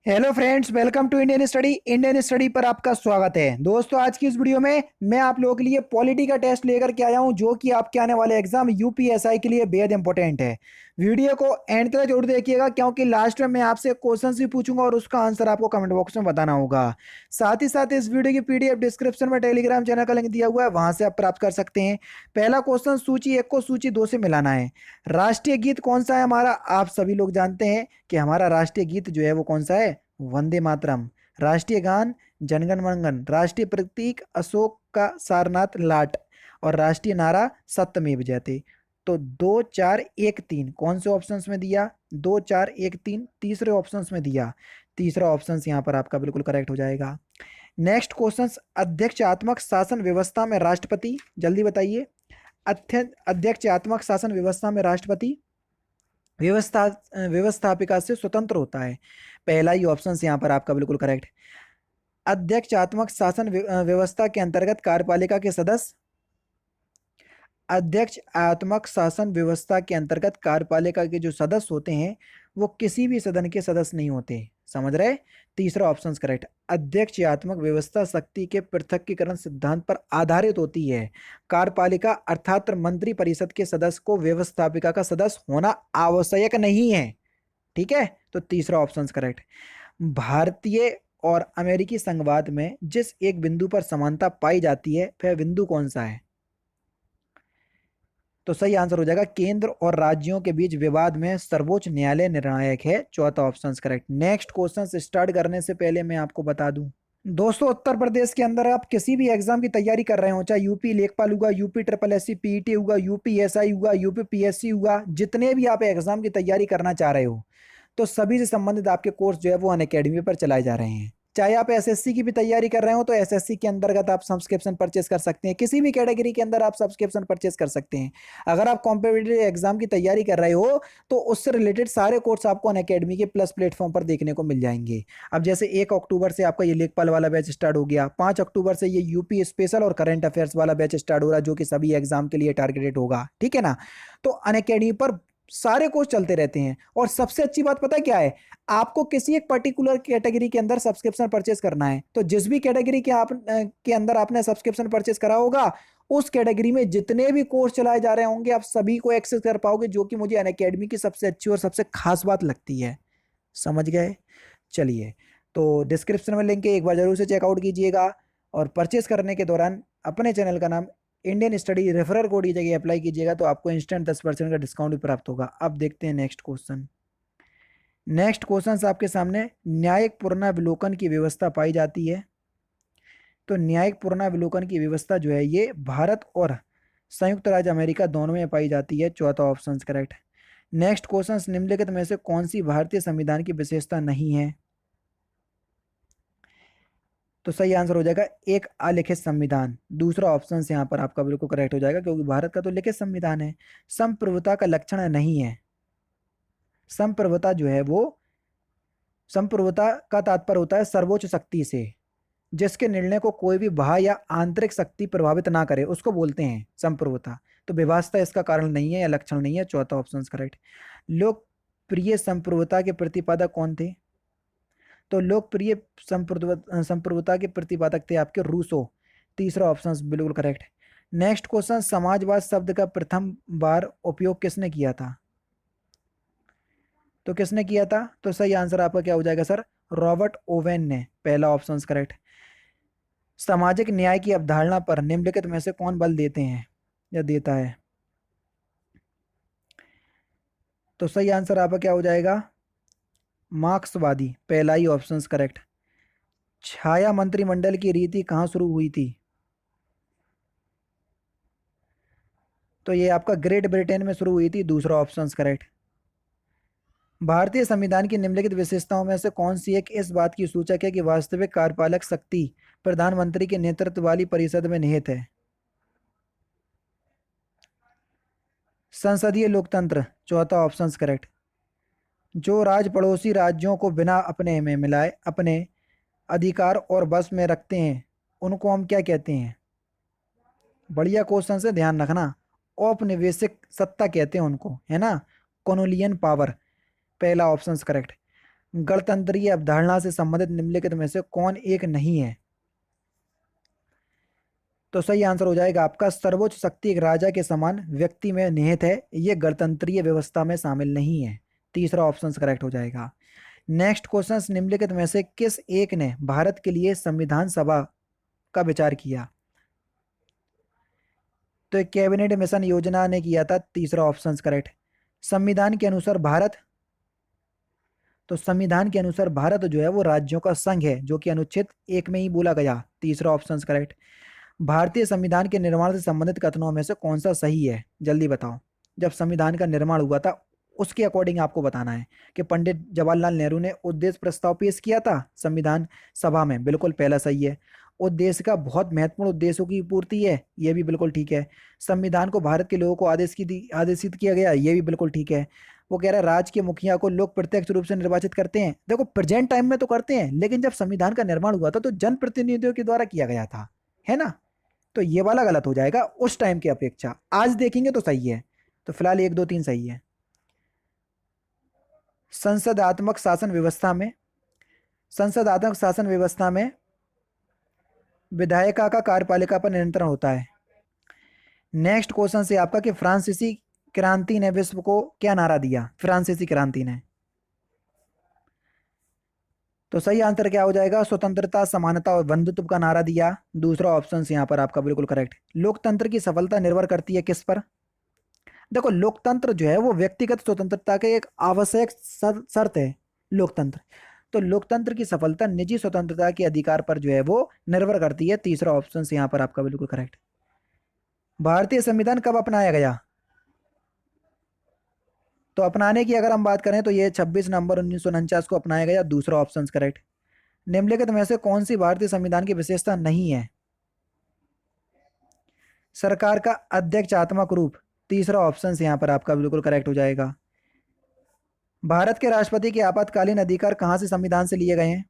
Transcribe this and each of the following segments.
Hello friends, welcome to Indian study पर आपका स्वागत है। दोस्तों, आज की इस वीडियो में मैं आप लोगों के लिए पॉलिटी का टेस्ट लेकर के आया हूं, जो कि आपके आने वाले एग्जाम यूपीएसआई के लिए बेहद इंपॉर्टेंट है। वीडियो को एंड तक जरूर देखिएगा, क्योंकि लास्ट में मैं आपसे क्वेश्चन भी पूछूंगा और उसका आंसर आपको कमेंट बॉक्स में बताना होगा। साथ ही साथ इस वीडियो की पीडीएफ डिस्क्रिप्शन में टेलीग्राम चैनल का लिंक दिया हुआ है, वहां से आप प्राप्त कर सकते हैं। पहला क्वेश्चन, सूची एक को सूची दो से मिलाना है। राष्ट्रीय गीत कौन सा है हमारा? आप सभी लोग जानते हैं कि हमारा राष्ट्रीय गीत जो है वो कौन सा है? वंदे मातरम। राष्ट्रीय गान जनगण मनगण। राष्ट्रीय प्रतीक अशोक का सारनाथ लाट। और राष्ट्रीय नारा सत्यमेव जयते। तो दो चार एक तीन कौन से ऑप्शंस में दिया? दो चार एक तीन तीसरे ऑप्शंस में दिया। तीसरा ऑप्शन यहाँ पर आपका बिल्कुल करेक्ट हो जाएगा। नेक्स्ट क्वेश्चन, अध्यक्षात्मक शासन व्यवस्था में राष्ट्रपति, जल्दी बताइए। अध्यक्षात्मक शासन व्यवस्था में राष्ट्रपति व्यवस्था व्यवस्थापिका से स्वतंत्र होता है। पहला ही ऑप्शन यहाँ पर आपका बिल्कुल करेक्ट। अध्यक्षात्मक शासन व्यवस्था के अंतर्गत कार्यपालिका के सदस्य, अध्यक्ष आत्मक शासन व्यवस्था के अंतर्गत कार्यपालिका के जो सदस्य होते हैं वो किसी भी सदन के सदस्य नहीं होते। समझ रहे? तीसरा ऑप्शन करेक्ट। अध्यक्षात्मक व्यवस्था शक्ति के पृथक्कीकरण सिद्धांत पर आधारित होती है। कार्यपालिका अर्थात मंत्री परिषद के सदस्य को व्यवस्थापिका का सदस्य होना आवश्यक नहीं है। ठीक है, तो तीसरा ऑप्शन करेक्ट। भारतीय और अमेरिकी संघवाद में जिस एक बिंदु पर समानता पाई जाती है वह बिंदु कौन सा है? तो सही आंसर हो जाएगा केंद्र और राज्यों के बीच विवाद में सर्वोच्च न्यायालय निर्णायक है। चौथा option correct. Next question start करने से पहले मैं आपको बता दूं, दोस्तों, उत्तर प्रदेश के अंदर आप किसी भी एग्जाम की तैयारी कर रहे हो, चाहे यूपी लेखपाल हुआ, यूपी ट्रिपल एससी पीईटी हुआ, यूपी एसआई हुआ, यूपी पीएससी हुआ, जितने भी आप एग्जाम की तैयारी करना चाह रहे हो, तो सभी से संबंधित आपके कोर्स जो है वो अनअकैडमी पर चलाए जा रहे हैं। चाहे आप एसएससी की भी तैयारी कर रहे हो तो एसएससी के अंतर्गत आप सब्सक्रिप्शन परचेस कर सकते हैं। किसी भी कैटेगरी के अंदर आप सब्सक्रिप्शन परचेस कर सकते हैं। अगर आप कॉम्पिटिटिव एग्जाम की तैयारी कर रहे हो तो उससे रिलेटेड सारे कोर्स आपको अनअकैडमी के प्लस प्लेटफॉर्म पर देखने को मिल जाएंगे। अब जैसे 1 अक्टूबर से आपका ये लेखपाल वाला बैच स्टार्ट हो गया, 5 अक्टूबर से ये यूपी स्पेशल और करंट अफेयर्स वाला बैच स्टार्ट हो रहा है, जो कि सभी एग्जाम के लिए टारगेटेड होगा। ठीक है ना? तो अनअकैडमी पर सारे कोर्स चलते रहते हैं। और सबसे अच्छी बात पता है क्या है? आपको किसी एक पर्टिकुलर कैटेगरी के अंदर सब्सक्रिप्शन परचेस करना है, तो जिस भी कैटेगरी के के अंदर आपने सब्सक्रिप्शन परचेस करा होगा, उस कैटेगरी में जितने भी कोर्स चलाए जा रहे होंगे आप सभी को एक्सेस कर पाओगे, जो कि मुझे अनअकैडमी की सबसे अच्छी और सबसे खास बात लगती है। समझ गए? चलिए, तो डिस्क्रिप्शन में लिंक है, एक बार जरूर से चेकआउट कीजिएगा। और परचेस करने के दौरान अपने चैनल का नाम इंडियन स्टडी रेफरल कोड की जगह अप्लाई कीजिएगा, तो आपको इंस्टेंट 10% का डिस्काउंट भी प्राप्त होगा। अब देखते हैं नेक्स्ट क्वेश्चन। नेक्स्ट क्वेश्चन आपके सामने, न्यायिक पुनरावलोकन की व्यवस्था पाई जाती है। तो न्यायिक पुनरावलोकन की व्यवस्था जो है ये भारत और संयुक्त राज्य अमेरिका दोनों में पाई जाती है। चौथा ऑप्शन करेक्ट। नेक्स्ट क्वेश्चन, निम्नलिखित में से कौन सी भारतीय संविधान की विशेषता नहीं है? तो सही आंसर हो जाएगा एक अलिखित संविधान। दूसरा ऑप्शन यहाँ पर आपका बिल्कुल करेक्ट हो जाएगा, क्योंकि भारत का तो लिखित संविधान है। संप्रभुता का लक्षण नहीं है। संप्रभुता जो है वो, संप्रभुता का तात्पर्य होता है सर्वोच्च शक्ति से, जिसके निर्णय को कोई भी बाह्य या आंतरिक शक्ति प्रभावित ना करे, उसको बोलते हैं संप्रभुता। तो विवास्तव इसका कारण नहीं है या लक्षण नहीं है। चौथा ऑप्शन करेक्ट। लोकप्रिय संप्रभुता के प्रतिपादक कौन थे? तो लोकप्रिय संप्रभुता के प्रतिपादक थे आपके रूसो। तीसरा ऑप्शन बिल्कुल करेक्ट। नेक्स्ट क्वेश्चन, समाजवाद शब्द का प्रथम बार उपयोग किसने किया था? तो किसने किया था? तो सही आंसर आपका क्या हो जाएगा सर? रॉबर्ट ओवेन ने। पहला ऑप्शन करेक्ट। सामाजिक न्याय की अवधारणा पर निम्नलिखित में से कौन बल देते हैं या देता है? तो सही आंसर आपका क्या हो जाएगा? मार्क्सवादी। पहला ही ऑप्शन करेक्ट। छाया मंत्रिमंडल की रीति कहाँ शुरू हुई थी? तो ये आपका ग्रेट ब्रिटेन में शुरू हुई थी। दूसरा ऑप्शन करेक्ट। भारतीय संविधान की निम्नलिखित विशेषताओं में से कौन सी एक इस बात की सूचक है कि वास्तविक कार्यपालक शक्ति प्रधानमंत्री के नेतृत्व वाली परिषद में निहित है? संसदीय लोकतंत्र। चौथा ऑप्शन करेक्ट। जो राज्य पड़ोसी राज्यों को बिना अपने में मिलाए अपने अधिकार और बस में रखते हैं, उनको हम क्या कहते हैं? बढ़िया क्वेश्चन से ध्यान रखना। औपनिवेशिक सत्ता कहते हैं उनको, है ना? Colonial power. पहला ऑप्शन करेक्ट। गणतंत्रीय अवधारणा से संबंधित निम्नलिखित में से कौन एक नहीं है? तो सही आंसर हो जाएगा आपका सर्वोच्च शक्ति एक राजा के समान व्यक्ति में निहित है, ये गणतंत्रीय व्यवस्था में शामिल नहीं है। तीसरा ऑप्शन करेक्ट हो जाएगा। नेक्स्ट क्वेश्चन, निम्नलिखित में से किस एक ने भारत के लिए संविधान सभा का विचार किया? तो एक कैबिनेट मिशन योजना ने किया था। तीसरा ऑप्शन करेक्ट। संविधान के अनुसार भारत, तो संविधान के अनुसार भारत जो है वो राज्यों का संघ है, जो कि अनुच्छेद 1 में ही बोला गया। तीसरा ऑप्शन करेक्ट। भारतीय संविधान के निर्माण से संबंधित कथनों में से कौन सा सही है? जल्दी बताओ। जब संविधान का निर्माण हुआ था उसके अकॉर्डिंग आपको बताना है कि पंडित जवाहरलाल नेहरू ने उद्देश्य प्रस्ताव पेश किया था संविधान सभा में, बिल्कुल पहला सही है। उद्देश्य का बहुत महत्वपूर्ण उद्देश्यों की पूर्ति है, ये भी बिल्कुल ठीक है। संविधान को भारत के लोगों को आदेशित किया गया, ये भी बिल्कुल ठीक है। वो कह रहा है राज्य के मुखिया को लोग प्रत्यक्ष रूप से निर्वाचित करते हैं। देखो प्रेजेंट टाइम में तो करते हैं, लेकिन जब संविधान का निर्माण हुआ था तो जनप्रतिनिधियों के द्वारा किया गया था, है ना? तो ये वाला गलत हो जाएगा उस टाइम की अपेक्षा। आज देखेंगे तो सही है। तो फिलहाल 1 2 3 सही है। संसदात्मक शासन व्यवस्था में, संसदात्मक शासन व्यवस्था में विधायिका का कार्यपालिका पर नियंत्रण होता है। नेक्स्ट क्वेश्चन से आपका कि फ्रांसीसी क्रांति ने विश्व को क्या नारा दिया? फ्रांसीसी क्रांति ने, तो सही आंसर क्या हो जाएगा? स्वतंत्रता, समानता और बंधुत्व का नारा दिया। दूसरा ऑप्शन यहाँ पर आपका बिल्कुल करेक्ट। लोकतंत्र की सफलता निर्भर करती है किस पर? देखो लोकतंत्र जो है वो व्यक्तिगत स्वतंत्रता के एक आवश्यक शर्त है लोकतंत्र। तो लोकतंत्र की सफलता निजी स्वतंत्रता के अधिकार पर जो है वो निर्भर करती है। तीसरा ऑप्शन यहाँ पर आपका बिल्कुल करेक्ट। भारतीय संविधान कब अपनाया गया? तो अपनाने की अगर हम बात करें तो ये 26 नवंबर 1949 को अपनाया गया। दूसरा ऑप्शन करेक्ट। निम्नलिखित में से कौन सी भारतीय संविधान की विशेषता नहीं है? सरकार का अध्यक्षात्मक रूप। तीसरा ऑप्शन यहाँ पर आपका बिल्कुल करेक्ट हो जाएगा। भारत के राष्ट्रपति के आपातकालीन अधिकार कहां से संविधान से लिए गए हैं?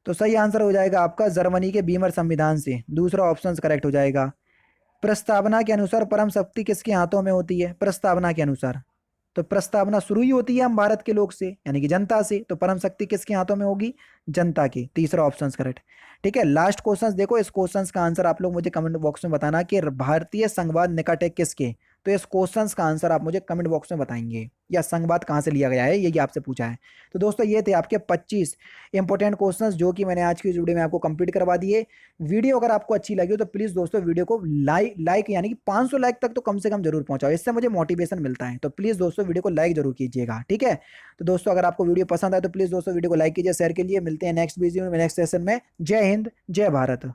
तो सही आंसर हो जाएगा आपका जर्मनी के बीमर संविधान से। दूसरा ऑप्शन करेक्ट हो जाएगा। प्रस्तावना के अनुसार परम शक्ति किसके हाथों में होती है? प्रस्तावना के अनुसार, तो प्रस्तावना शुरू ही होती है हम भारत के लोग से, यानी कि जनता से। तो परम शक्ति किसके हाथों में होगी? जनता की। तीसरा ऑप्शन करेक्ट। ठीक है, लास्ट क्वेश्चन देखो, इस क्वेश्चन का आंसर आप लोग मुझे कमेंट बॉक्स में बताना कि भारतीय संघवाद निकट है किसके। तो इस क्वेश्चन का आंसर आप मुझे कमेंट बॉक्स में बताएंगे, या संघवाद कहाँ से लिया गया है, यही आपसे पूछा है। तो दोस्तों ये थे आपके 25 इंपॉर्टेंट क्वेश्चंस जो कि मैंने आज की इस वीडियो में आपको कंप्लीट करवा दिए। वीडियो अगर आपको अच्छी लगी हो तो प्लीज़ दोस्तों वीडियो को लाइक यानी कि 500 लाइक तक तो कम से कम जरूर पहुंचाओ, इससे मुझे मोटिवेशन मिलता है। तो प्लीज़ दोस्तों वीडियो को लाइक जरूर कीजिएगा, ठीक है। तो दोस्तों अगर आपको वीडियो पसंद आए तो प्लीज़ दोस्तों वीडियो को लाइक कीजिए, शेयर कीजिए। मिलते हैं नेक्स्ट वीडियो में, नेक्स्ट सेशन में। जय हिंद, जय भारत।